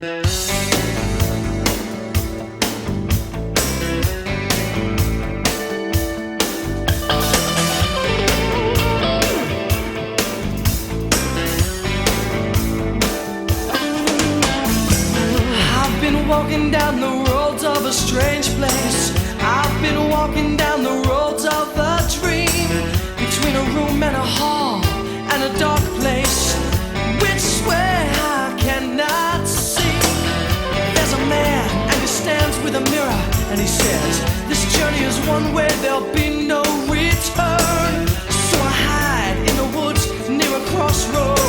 I've been walking down the roads of a strange place. I've been walking down the roads of a dream, between a room and a hall and a dark place. Which way I cannot see. There's a man and he stands with a mirror and he says, this journey is one way, there'll be no return. So I hide in the woods near a crossroad.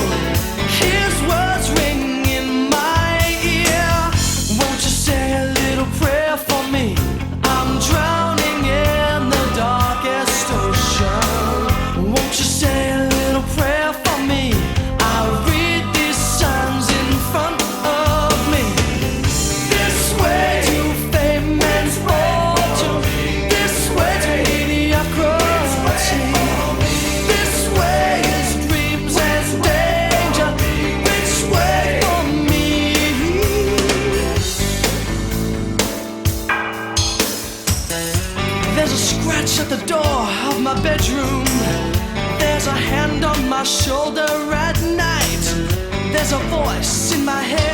His words ring in my ear. Won't you say a little prayer for me? I'm drowning in the darkest ocean. Won't you say a little prayer for me? I'll read these signs in front of me. This way to fame and fortune. This way to mediocrity. This way is dreams and danger. Which way for me? There's a scratch at the door of my bedroom. There's a hand on my shoulder at night. There's a voice in my head